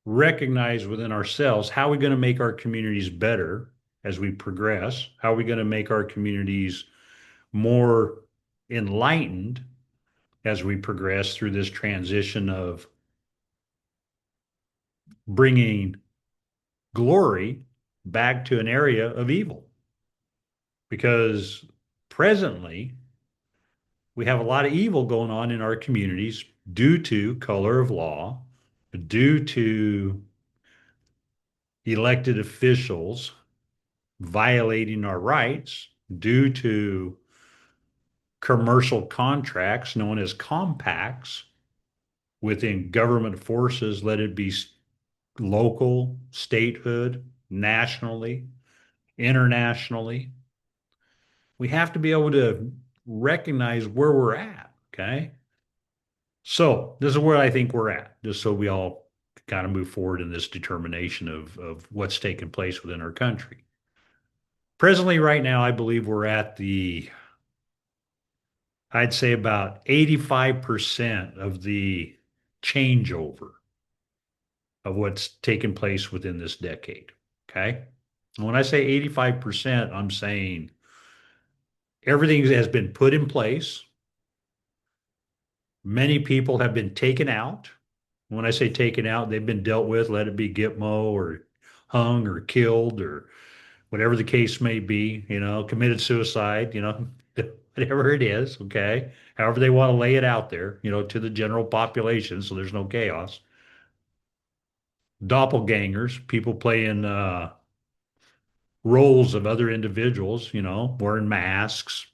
recognize within ourselves how are we going to make our communities better as we progress? How are we going to make our communities more enlightened as we progress through this transition of bringing glory back to an area of evil? Because presently, we have a lot of evil going on in our communities due to color of law, due to elected officials violating our rights, due to commercial contracts known as compacts within government forces, let it be local, statehood, nationally, internationally. We have to be able to recognize where we're at. Okay. So this is where I think we're at, just so we all kind of move forward in this determination of what's taking place within our country. Presently, right now, I believe we're at I'd say about 85% of the changeover of what's taken place within this decade. Okay. And when I say 85%, I'm saying everything has been put in place. Many people have been taken out. When I say taken out, they've been dealt with, let it be Gitmo or hung or killed or whatever the case may be, committed suicide, whatever it is, okay? However they want to lay it out there, to the general population so there's no chaos. doppelgangers, people playing roles of other individuals, wearing masks,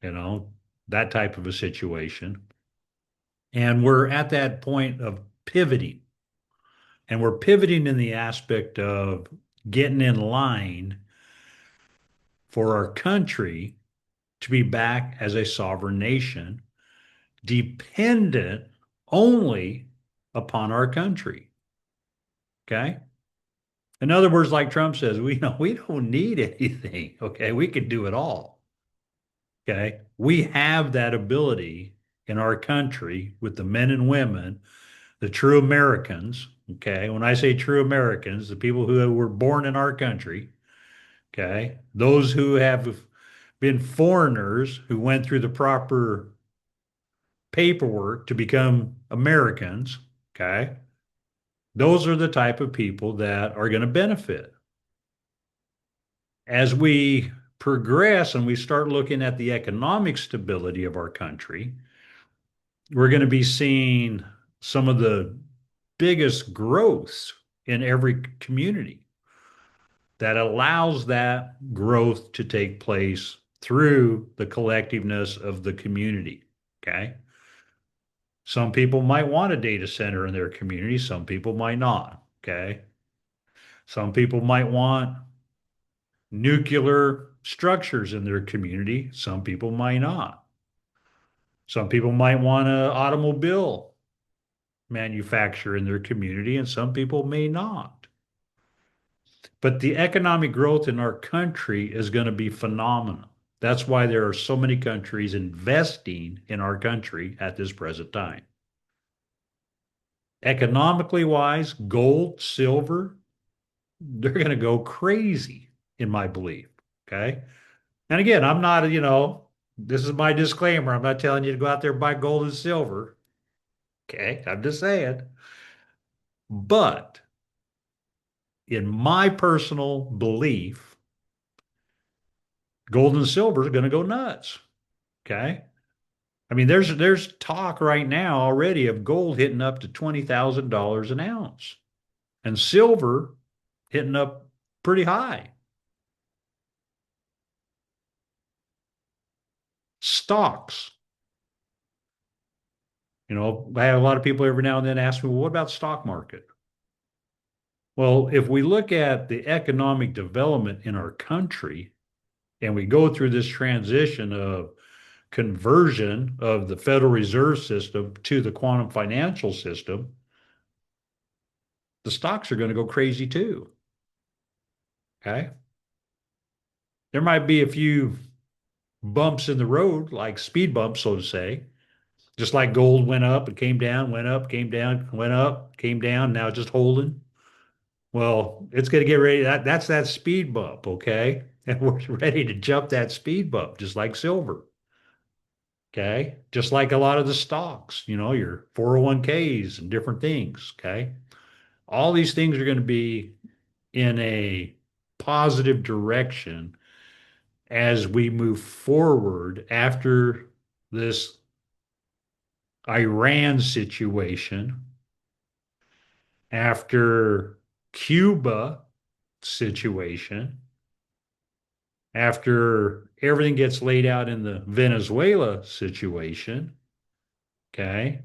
you know, that type of a situation. And we're at that point of pivoting. And we're pivoting in the aspect of getting in line for our country to be back as a sovereign nation, dependent only upon our country. Okay. In other words, like Trump says, we know we don't need anything. Okay. We can do it all. Okay. We have that ability in our country with the men and women, the true Americans. Okay. When I say true Americans, the people who were born in our country. Okay. Those who have been foreigners who went through the proper paperwork to become Americans. Okay. Those are the type of people that are going to benefit. As we progress and we start looking at the economic stability of our country, we're going to be seeing some of the biggest growths in every community that allows that growth to take place through the collectiveness of the community. Okay. Some people might want a data center in their community, some people might not. Okay. Some people might want nuclear structures in their community, some people might not. Some people might want an automobile manufacturer in their community, and some people may not. But the economic growth in our country is going to be phenomenal. That's why there are so many countries investing in our country at this present time. Economically wise, gold, silver, they're going to go crazy, in my belief. Okay. And again, I'm not, this is my disclaimer. I'm not telling you to go out there and buy gold and silver. Okay. I'm just saying. But in my personal belief, gold and silver is going to go nuts. Okay. I mean, there's talk right now already of gold hitting up to $20,000 an ounce and silver hitting up pretty high. Stocks. I have a lot of people every now and then ask me, well, what about stock market? Well, if we look at the economic development in our country and we go through this transition of conversion of the Federal Reserve System to the quantum financial system, the stocks are going to go crazy too. Okay. There might be a few bumps in the road, like speed bumps, so to say, just like gold went up and came down, went up, came down, went up, came down, now just holding. Well, it's going to get ready. That's that speed bump, okay? And we're ready to jump that speed bump, just like silver, okay? Just like a lot of the stocks, your 401ks and different things, okay? All these things are going to be in a positive direction as we move forward after this Iran situation, after Cuba situation, after everything gets laid out in the Venezuela situation, okay,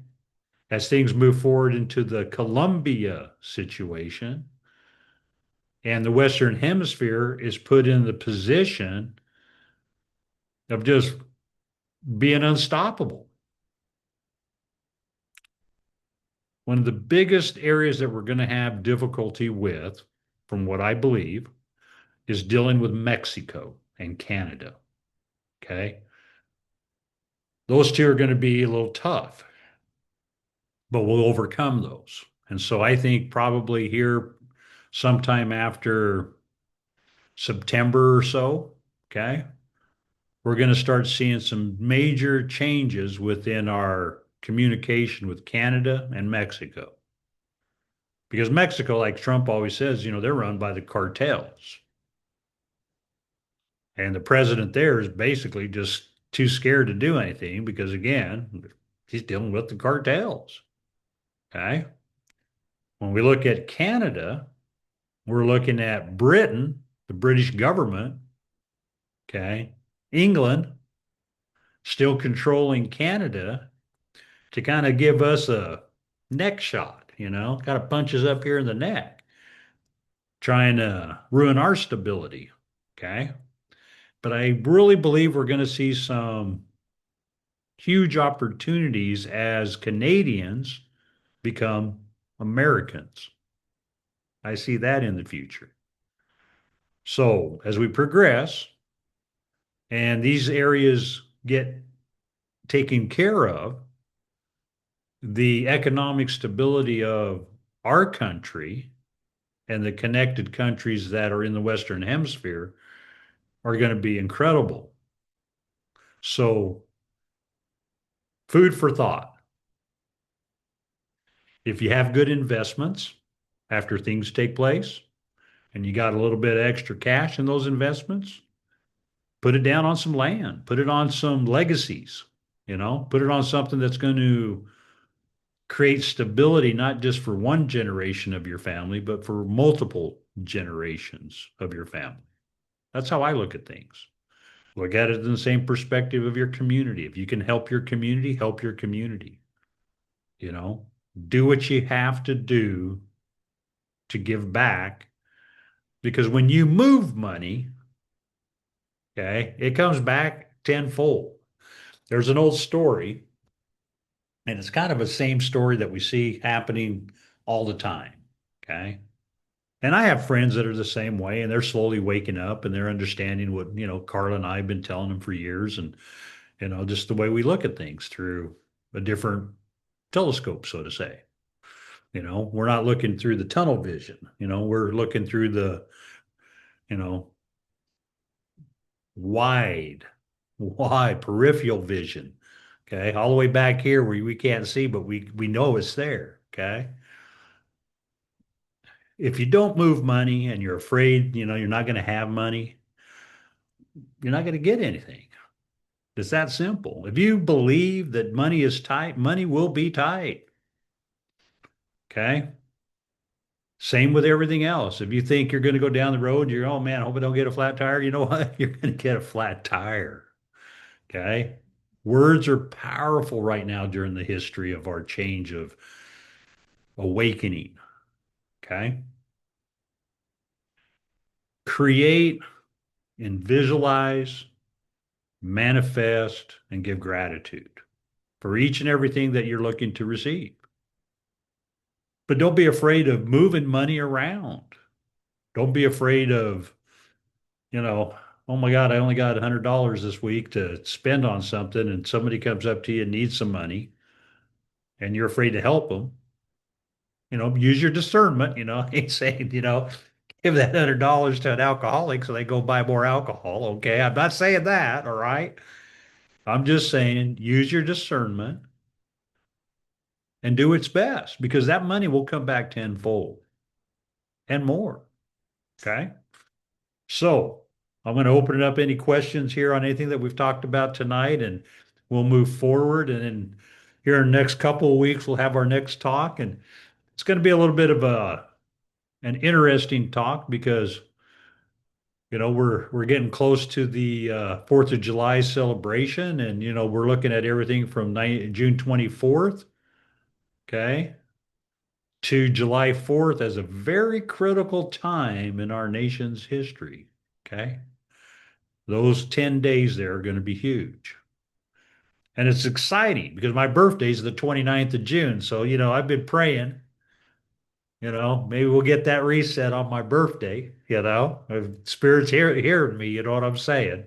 as things move forward into the Colombia situation, and the Western Hemisphere is put in the position of just being unstoppable. One of the biggest areas that we're going to have difficulty with, from what I believe, is dealing with Mexico and Canada. Okay. Those two are going to be a little tough, but we'll overcome those. And so I think probably here sometime after September or so, okay, we're going to start seeing some major changes within our communication with Canada and Mexico. Because Mexico, like Trump always says, they're run by the cartels. And the president there is basically just too scared to do anything because, again, he's dealing with the cartels. Okay. When we look at Canada, we're looking at Britain, the British government, okay, England still controlling Canada to kind of give us a neck shot, kind of punch us up here in the neck, trying to ruin our stability. Okay. But I really believe we're going to see some huge opportunities as Canadians become Americans. I see that in the future. So as we progress and these areas get taken care of, the economic stability of our country and the connected countries that are in the Western Hemisphere are going to be incredible. So, food for thought. If you have good investments after things take place and you got a little bit of extra cash in those investments, put it down on some land, put it on some legacies, put it on something that's going to create stability, not just for one generation of your family, but for multiple generations of your family. That's how I look at things. Look at it in the same perspective of your community. If you can help your community, help your community. You know, do what you have to do to give back because when you move money, okay, it comes back tenfold. There's an old story, and it's kind of the same story that we see happening all the time. Okay. And I have friends that are the same way, and they're slowly waking up and they're understanding what, Carla and I have been telling them for years. And, just the way we look at things through a different telescope, so to say. We're not looking through the tunnel vision, we're looking through the, you know, wide, wide peripheral vision. Okay. All the way back here where we can't see, but we know it's there. Okay. If you don't move money and you're afraid, you're not going to have money, you're not going to get anything. It's that simple. If you believe that money is tight, money will be tight. Okay. Same with everything else. If you think you're going to go down the road, you're, oh man, I hope I don't get a flat tire. You know what? You're going to get a flat tire. Okay. Words are powerful right now during the history of our change of awakening. Okay. Create and visualize, manifest, and give gratitude for each and everything that you're looking to receive. But don't be afraid of moving money around. Don't be afraid of, oh my God, I only got $100 this week to spend on something, and somebody comes up to you and needs some money, and you're afraid to help them. Use your discernment. I ain't saying, give that $100 to an alcoholic so they go buy more alcohol. Okay. I'm not saying that. All right. I'm just saying use your discernment and do its best because that money will come back tenfold and more. Okay. So I'm going to open it up. Any questions here on anything that we've talked about tonight, and we'll move forward. And then here in the next couple of weeks, we'll have our next talk. And it's going to be a little bit of an interesting talk because, we're getting close to the 4th of July celebration. And, we're looking at everything from June 24th, okay, to July 4th as a very critical time in our nation's history. Okay. Those 10 days there are going to be huge. And it's exciting because my birthday is the 29th of June. So, I've been praying, maybe we'll get that reset on my birthday, if spirits hearing me, you know what I'm saying?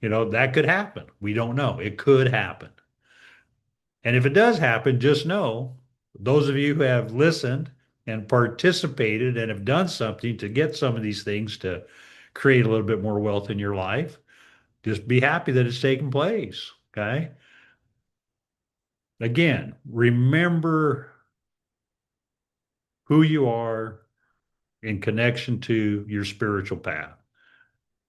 That could happen. We don't know. It could happen. And if it does happen, just know those of you who have listened and participated and have done something to get some of these things to create a little bit more wealth in your life, just be happy that it's taking place. Okay. Again, remember who you are in connection to your spiritual path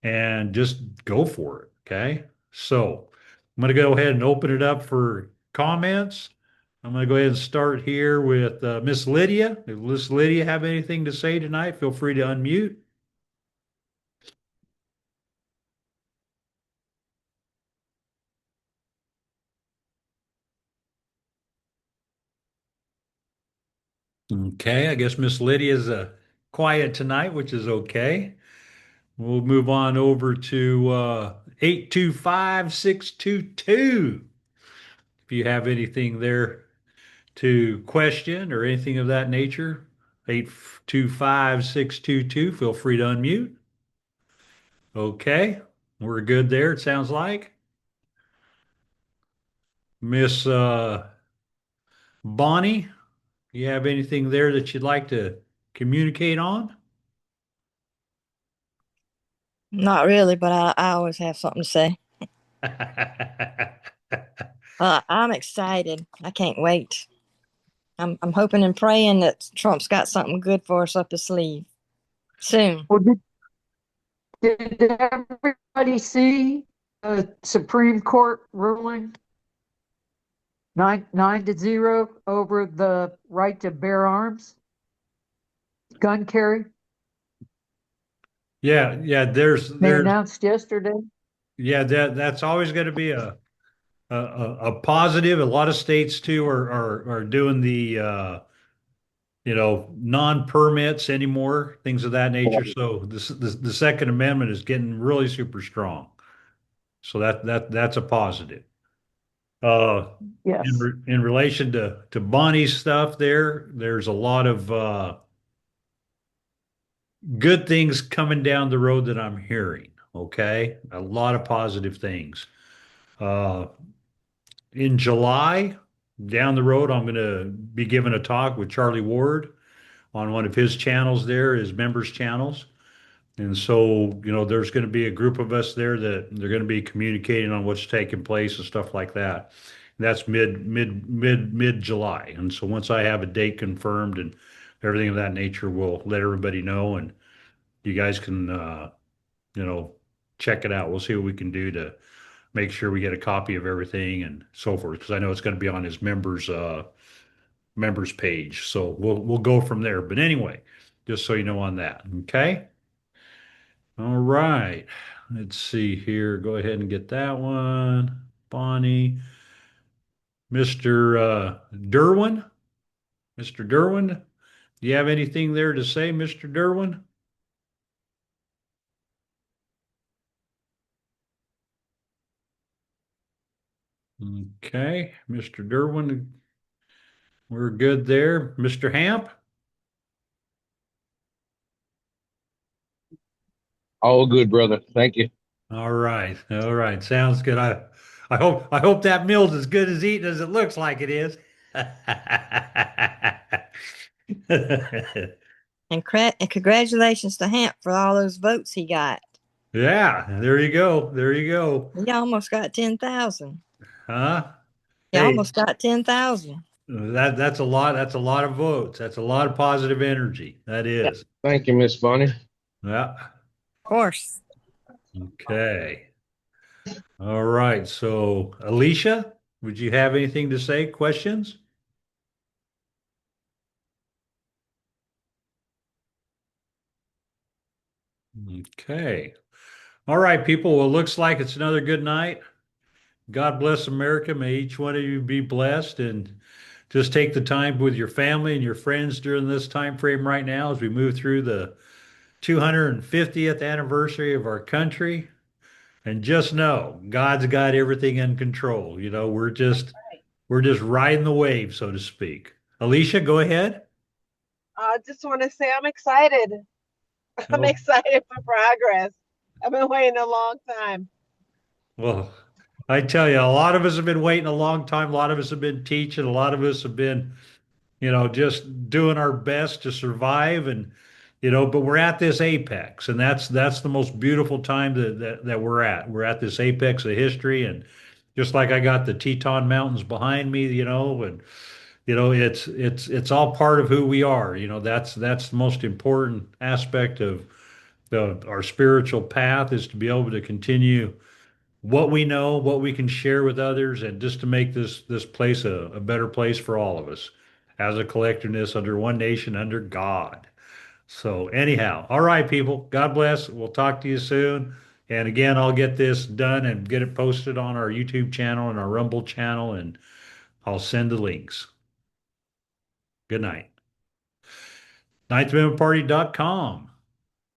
and just go for it. Okay. So I'm going to go ahead and open it up for comments. I'm going to go ahead and start here with Miss Lydia. If Miss Lydia have anything to say tonight, feel free to unmute. Okay, I guess Miss Lydia's quiet tonight, which is okay. We'll move on over to 825622. If you have anything there to question or anything of that nature, 825622, feel free to unmute. Okay, we're good there, it sounds like. Miss Bonnie, you have anything there that you'd like to communicate on? Not really, but I always have something to say. I'm excited. I can't wait. I'm hoping and praying that Trump's got something good for us up his sleeve soon. Well, did everybody see the Supreme Court ruling 9-0 over the right to bear arms, gun carry? Yeah, yeah, They there's announced yesterday. yeah, that's always going to be a positive. A lot of states too are doing the non-permits anymore, things of that nature. So the Second Amendment is getting really super strong. So that's a positive. Uh, Yes. in relation to Bonnie's stuff, there's a lot of good things coming down the road that I'm hearing. Okay, a lot of positive things. Uh, in July, down the road, I'm going to be giving a talk with Charlie Ward on one of his channels there, his members' channels. And so, there's going to be a group of us there that they're going to be communicating on what's taking place and stuff like that. And that's mid July. And so once I have a date confirmed and everything of that nature, we'll let everybody know and you guys can you know, check it out. We'll see what we can do to make sure we get a copy of everything and so forth. Because I know it's going to be on his members page. So we'll go from there. But anyway, just so you know on that. Okay. All right. Let's see here. Go ahead and get that one. Bonnie. Mr. Derwin. Mr. Derwin, do you have anything there to say, Mr. Derwin? Okay. Mr. Derwin, we're good there. Mr. Hamp? All good, brother. Thank you. All right. All right. Sounds good. I hope that meal's as good as eating as it looks like it is. And congratulations to Hamp for all those votes he got. Yeah, there you go. There you go. He almost got 10,000. Huh? He Hey, almost got 10,000. that's a lot. That's a lot of votes. That's a lot of positive energy. That is. Thank you, Miss Bonnie. Yeah. Of course. Okay. All right. So, Alicia, would you have anything to say? Questions? Okay. All right, people. Well, it looks like it's another good night. God bless America. May each one of you be blessed and just take the time with your family and your friends during this time frame right now as we move through the 250th anniversary of our country. And just know God's got everything in control. We're just riding the wave, so to speak. Alicia, go ahead. I just want to say I'm excited. I'm Oh, excited for progress. I've been waiting a long time. well, I tell you, a lot of us have been waiting a long time. A lot of us have been teaching. A lot of us have been just doing our best to survive and but we're at this apex and that's the most beautiful time that we're at. We're at this apex of history and just like I got the Teton Mountains behind me, and it's all part of who we are. That's the most important aspect of our spiritual path is to be able to continue what we know, what we can share with others, and just to make this place a better place for all of us as a collectiveness under one nation, under God. So anyhow, all right, people, God bless. We'll talk to you soon. And again, I'll get this done and get it posted on our YouTube channel and our Rumble channel, and I'll send the links. Good night. NinthAmendmentParty.com.